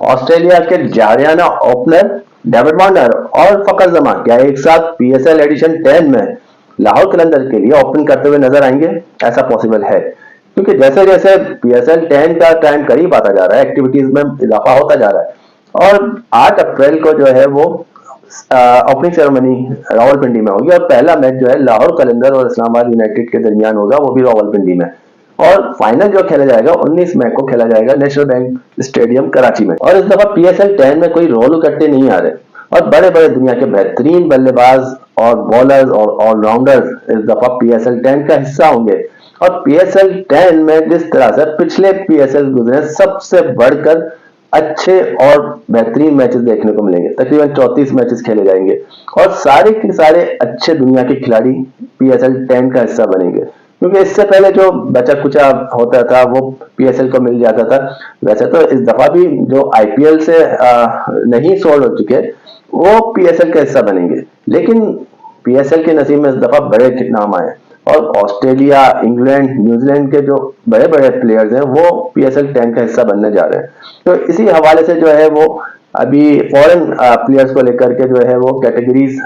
Australia के जारियाना opener David Warner और फखर जमान क्या एक साथ पीएसएल एडिशन 10 में लाहौर कलंदर के लिए ओपन करते हुए नजर आएंगे? ऐसा पॉसिबल है क्योंकि जैसे जैसे पीएसएल 10 का टाइम करीब आता जा रहा है, एक्टिविटीज में इजाफा होता जा रहा है और 8 अप्रैल को जो है वो ओपनिंग सेरेमनी रावलपिंडी में होगी और पहला मैच जो है लाहौर कलंदर और इस्लामाबाद यूनाइटेड के दरमियान होगा, वो भी रावलपिंडी में। और फाइनल जो खेला जाएगा 19 मई को खेला जाएगा नेशनल बैंक स्टेडियम कराची में। और इस दफा पीएसएल 10 में कोई रोल इकट्ठे नहीं आ रहे और बड़े बड़े दुनिया के बेहतरीन बल्लेबाज और बॉलर्स और ऑलराउंडर्स इस दफा पीएसएल 10 का हिस्सा होंगे। और पीएसएल 10 में जिस तरह से पिछले पीएसएल गुजरे, सबसे बढ़कर अच्छे और बेहतरीन मैचेस देखने को मिलेंगे। तकरीबन 34 मैचेस खेले जाएंगे और सारे के सारे अच्छे दुनिया के खिलाड़ी पीएसएल 10 का हिस्सा बनेंगे, क्योंकि इससे पहले जो बचा कुचा होता था वो पीएसएल को मिल जाता था। वैसे तो इस दफा भी जो आईपीएल से नहीं सोल्ड हो चुके वो पीएसएल का हिस्सा बनेंगे, लेकिन पीएसएल के नसीब में इस दफा बड़े नाम आए और ऑस्ट्रेलिया, इंग्लैंड, न्यूजीलैंड के जो बड़े बड़े प्लेयर्स हैं वो पीएसएल 10 का हिस्सा बनने जा रहे हैं। तो इसी हवाले से जो है वो अभी फॉरेन प्लेयर्स को लेकर के जो है वो कैटेगरीज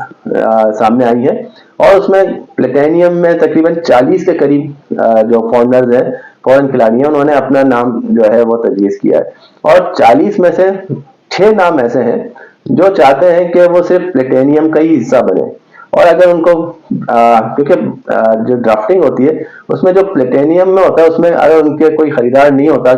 सामने आई है और उसमें प्लेटेनियम में तकरीबन 40 के करीब जो फॉरनर्स हैं, फॉरेन खिलाड़ी हैं, उन्होंने अपना नाम जो है वो तजवीज़ किया है और 40 में से 6 नाम ऐसे हैं जो चाहते हैं कि वो सिर्फ प्लेटेनियम का ही हिस्सा बने। और अगर उनको क्योंकि जो ड्राफ्टिंग होती है उसमें जो प्लेटेनियम में होता है उसमें अगर उनके कोई खरीदार नहीं होता,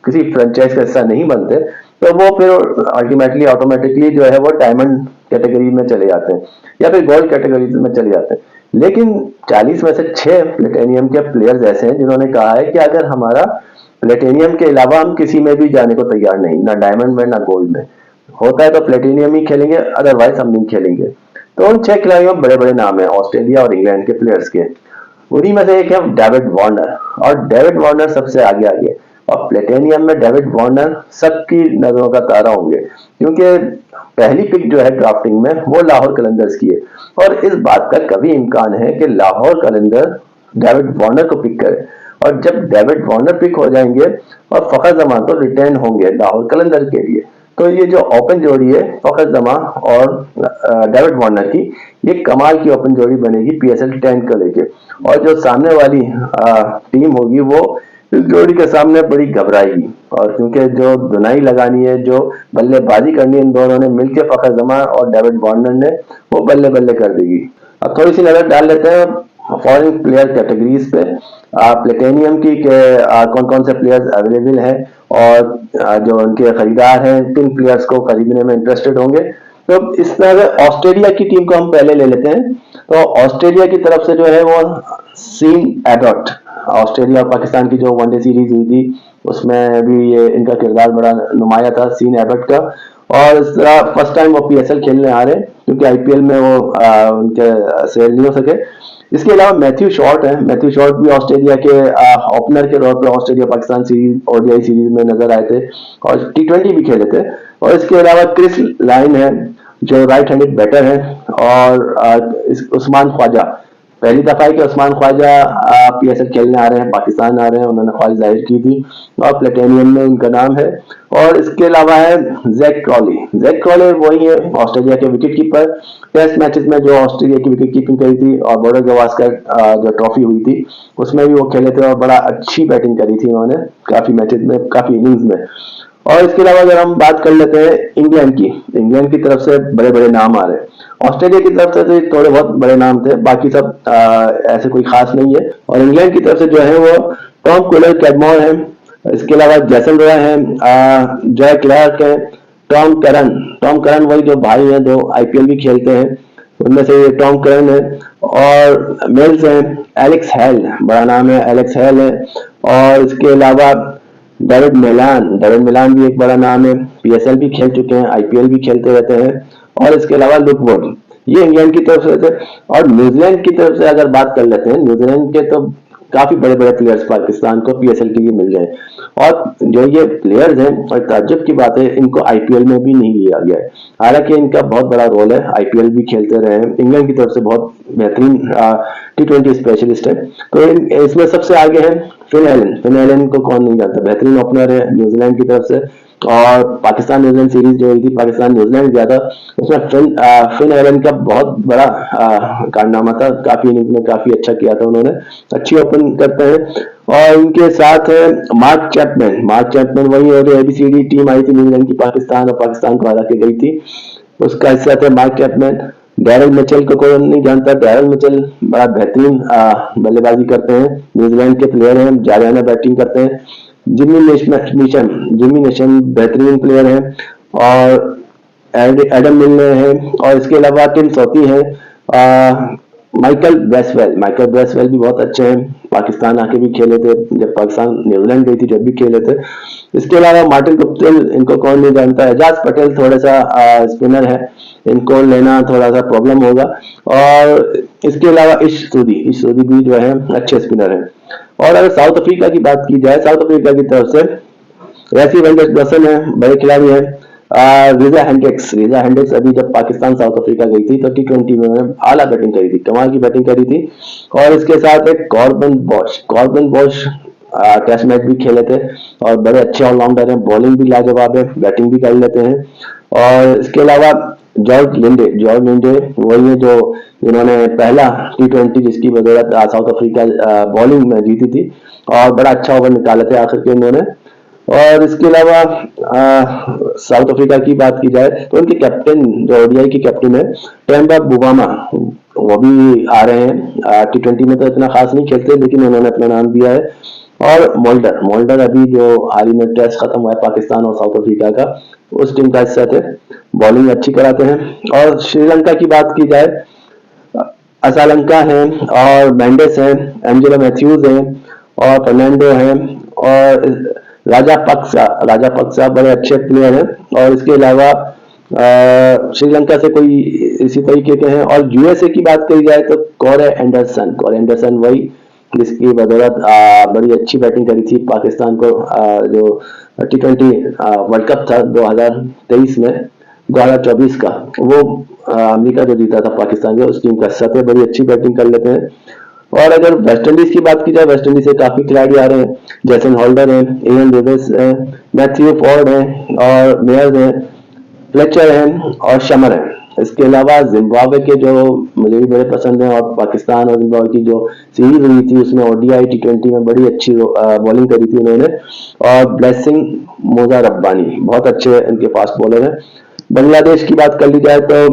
किसी फ्रेंचाइज का हिस्सा नहीं बनते, तो वो फिर अल्टीमेटली ऑटोमेटिकली जो है वो डायमंड कैटेगरी में चले जाते हैं या फिर गोल्ड कैटेगरी में चले जाते हैं। लेकिन 40 में से 6 प्लेटेनियम के प्लेयर्स ऐसे हैं जिन्होंने कहा है कि अगर हमारा प्लेटेनियम के अलावा हम किसी में भी जाने को तैयार नहीं, ना डायमंड में ना गोल्ड में, होता है तो प्लेटिनियम ही खेलेंगे, अदरवाइज हम नहीं खेलेंगे। तो उन 6 खिलाड़ियों में बड़े बड़े नाम है ऑस्ट्रेलिया और इंग्लैंड के प्लेयर्स के। उन्हीं में से एक है डेविड वार्नर और डेविड वार्नर सबसे आगे आगे और प्लेटेनियम में डेविड वार्नर सबकी नजरों का तारा होंगे, क्योंकि पहली पिक जो है ड्राफ्टिंग में वो लाहौर कलंदर्स की है और इस बात का कभी इम्कान है कि लाहौर कलंदर डेविड वार्नर को पिक करे और जब डेविड वार्नर पिक हो जाएंगे और फखर जमान तो रिटर्न होंगे लाहौर कलंदर के लिए, तो ये जो ओपन जोड़ी है फखर जमान और डेविड वार्नर की, ये कमाल की ओपन जोड़ी बनेगी पीएसएल 10 को लेके। और जो सामने वाली टीम होगी वो इस जोड़ी के सामने बड़ी घबराएगी और क्योंकि जो धुनाई लगानी है, जो बल्लेबाजी करनी है इन दोनों ने मिलकर, फखर जमान और डेविड वार्नर ने, वो बल्ले बल्ले कर देगी। अब थोड़ी सी नजर डाल लेते हैं फॉरेन प्लेयर कैटेगरीज पे प्लेटेनियम की के कौन कौन से प्लेयर्स अवेलेबल हैं और जो उनके खरीदार हैं किन प्लेयर्स को खरीदने में इंटरेस्टेड होंगे। तो इस तरह से ऑस्ट्रेलिया की टीम को हम पहले ले लेते हैं। तो ऑस्ट्रेलिया की तरफ से जो है वो सीन एबॉट, ऑस्ट्रेलिया और पाकिस्तान की जो वनडे सीरीज हुई थी उसमें भी ये इनका किरदार बड़ा नुमाया था, सीन एबॉट का। और इस तरह फर्स्ट टाइम वो पीएसएल खेलने आ रहे हैं क्योंकि आईपीएल में वो उनके सेल नहीं हो सके। इसके अलावा मैथ्यू शॉर्ट है, मैथ्यू शॉर्ट भी ऑस्ट्रेलिया के ओपनर के तौर पर Australia Pakistan series ODI series में नजर आए थे और टी20 भी खेले थे। और इसके अलावा क्रिस लाइन है जो राइट हैंडेड बैटर है और उस्मान ख्वाजा, पहली दफा है कि उस्मान ख्वाजा पीएसएल खेलने आ रहे हैं, पाकिस्तान आ रहे हैं, उन्होंने ख्वाहिश जाहिर की थी और प्लेटेनियम में उनका नाम है। और इसके अलावा है जैक क्रॉली, जैक क्रॉली वही है ऑस्ट्रेलिया के विकेट कीपर, टेस्ट मैचेस में जो ऑस्ट्रेलिया की विकेट कीपिंग करी थी और बॉर्डर गवास्कर जो ट्रॉफी हुई थी उसमें भी वो खेले थे और बड़ा अच्छी बैटिंग करी थी उन्होंने काफी मैचेस में, काफी इनिंग्स में। और इसके अलावा अगर हम बात कर लेते हैं इंग्लैंड की, इंग्लैंड की तरफ से बड़े बड़े नाम आ रहे हैं। ऑस्ट्रेलिया की तरफ से तो थोड़े बहुत बड़े नाम थे, बाकी सब ऐसे कोई खास नहीं है। और इंग्लैंड की तरफ से जो है वो टॉम कुलर कैडमोर है, इसके अलावा जैसन रॉय है, जॉय क्लार्क है, टॉम करन वही जो भाई हैं दो आईपीएल भी खेलते हैं उनमें से ये टॉम करन है। और मेल्स है एलेक्स हेल, बड़ा नाम है एलेक्स हेल है। और इसके अलावा डेविड मिलान भी एक बड़ा नाम है, पीएसएल भी खेल चुके हैं, आईपीएल भी खेलते रहते हैं। और इसके अलावा लुक वुड, ये इंग्लैंड की तरफ से थे। और न्यूजीलैंड की तरफ से अगर बात कर लेते हैं, न्यूजीलैंड के तो काफी बड़े बड़े प्लेयर्स पाकिस्तान को पीएसएल के लिए मिल गए और जो ये प्लेयर्स हैं और ताज्जुब की बात है इनको आईपीएल में भी नहीं लिया गया है, हालांकि इनका बहुत बड़ा रोल है, आईपीएल भी खेलते रहे हैं, इंग्लैंड की तरफ से बहुत बेहतरीन टी20 स्पेशलिस्ट है। तो इसमें सबसे आगे है फिन एलन को कौन नहीं जानता, बेहतरीन ओपनर है न्यूजीलैंड की तरफ से। और पाकिस्तान न्यूजीलैंड सीरीज जो हुई थी, पाकिस्तान न्यूजीलैंड गया था, उसमें फिन एलन का बहुत बड़ा कारनामा था, काफी इनिंग्स में काफी अच्छा किया था उन्होंने, अच्छी ओपन करते हैं। और उनके साथ है मार्क चैपमैन। मार्क चैपमैन वही है जो एबीसीडी टीम आई थी न्यूजीलैंड की पाकिस्तान, और पाकिस्तान को हरा के गई थी, उसका हिस्सा थे मार्क चैपमैन। डैरल मिचेल को कोई नहीं जानता, डैरल मिचेल बड़ा बेहतरीन बल्लेबाजी करते हैं, न्यूजीलैंड के प्लेयर हैं, जारियाना बैटिंग करते हैं। जिमी नेशन बेहतरीन प्लेयर है, और एडम मिलने हैं, और इसके अलावा टिम सौती है। माइकल ब्रेसवेल भी बहुत अच्छे हैं, पाकिस्तान आके भी खेले थे, जब पाकिस्तान न्यूजीलैंड गई थी जब भी खेले थे। इसके अलावा मार्टिन गुप्टिल, इनको कौन नहीं जानता। एजाज पटेल थोड़ा सा स्पिनर है, इनको लेना थोड़ा सा प्रॉब्लम होगा। और इसके अलावा इश सूदी भी जो है अच्छे स्पिनर है। और अगर साउथ अफ्रीका की बात की जाए, साउथ अफ्रीका की तरफ से वैसी वेंकटेश्वर है, बड़े खिलाड़ी हैं। रीजा हेंड्रिक्स अभी जब पाकिस्तान साउथ अफ्रीका गई थी तो T20 में आला बैटिंग करी थी, कमाल की बैटिंग करी थी। और इसके साथ एक कॉर्बन बॉश टेस्ट मैच भी खेले थे, और बड़े अच्छे ऑलराउंडर हैं, बॉलिंग भी लाजवाब है, बैटिंग भी कर लेते हैं। और इसके अलावा जॉर्ज लिंडे वही है जो इन्होंने पहला T20 जिसकी बदौलत साउथ अफ्रीका बॉलिंग में जीती थी, और बड़ा अच्छा ओवर निकाले थे आखिर के इन्होंने। और इसके अलावा साउथ अफ्रीका की बात की जाए तो उनके कैप्टन जो ओडीआई के कैप्टन है टेम्बा बुवामा, वो भी आ रहे हैं। T20 में तो इतना खास नहीं खेलते, लेकिन उन्होंने अपना नाम दिया है। और मोल्डर अभी जो हाल ही में टेस्ट खत्म हुआ है पाकिस्तान और साउथ अफ्रीका का, उस टीम का हिस्सा थे, बॉलिंग अच्छी कराते हैं। और श्रीलंका की बात की जाए, असलंका है, और मेंडिस है, एंजेलो मैथ्यूज है, और फर्नांडो है, और राजा पक्सा बड़े अच्छे प्लेयर हैं। और इसके अलावा श्रीलंका से कोई इसी तरीके के हैं। और यूएसए की बात करी जाए तो कोरे एंडरसन वही जिसकी बदौलत बड़ी अच्छी बैटिंग करी थी पाकिस्तान को, जो T20 वर्ल्ड कप था 2023 में, 2024 का, वो अमेरिका जो जीता था पाकिस्तान के, उस टीम का हिस्सा थे, बड़ी अच्छी बैटिंग कर लेते हैं। और अगर वेस्ट इंडीज की बात की जाए, वेस्ट इंडीज से काफी खिलाड़ी आ रहे हैं, जैसन होल्डर है, इयन डेविस है, मैथ्यू फोर्ड है, और मेयर्स है, फ्लेचर है, और शमर है। इसके अलावा जिम्बाब्वे के जो मुझे भी बड़े पसंद हैं, और पाकिस्तान और जिम्बाब्वे की जो सीरीज हुई थी उसमें ओडीआई T20 में बड़ी अच्छी बॉलिंग करी थी उन्होंने। और ब्लेसिंग मोजा रब्बानी बहुत अच्छे इनके फास्ट बॉलर हैं। बांग्लादेश की बात कर ली जाए तो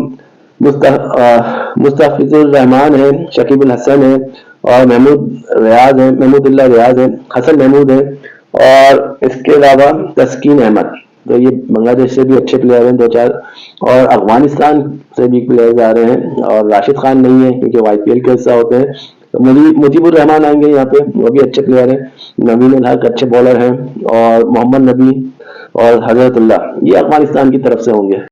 मुस्तफिजुर रहमान है, शकीबुल हसन है, और महमूदुल्लाह रियाज है, हसन महमूद है, और इसके अलावा तस्कीन अहमद। तो ये बांग्लादेश से भी अच्छे प्लेयर हैं 2-4। और अफगानिस्तान से भी प्लेयर्स आ रहे हैं, और राशिद खान नहीं है क्योंकि वो IPL के हिस्सा होते हैं, तो मुजीबुर रहमान आएंगे यहाँ पे, वो भी अच्छे प्लेयर हैं। नवीन उल हक अच्छे बॉलर हैं, और मोहम्मद नबी और हजरतुल्लाह, ये अफगानिस्तान की तरफ से होंगे।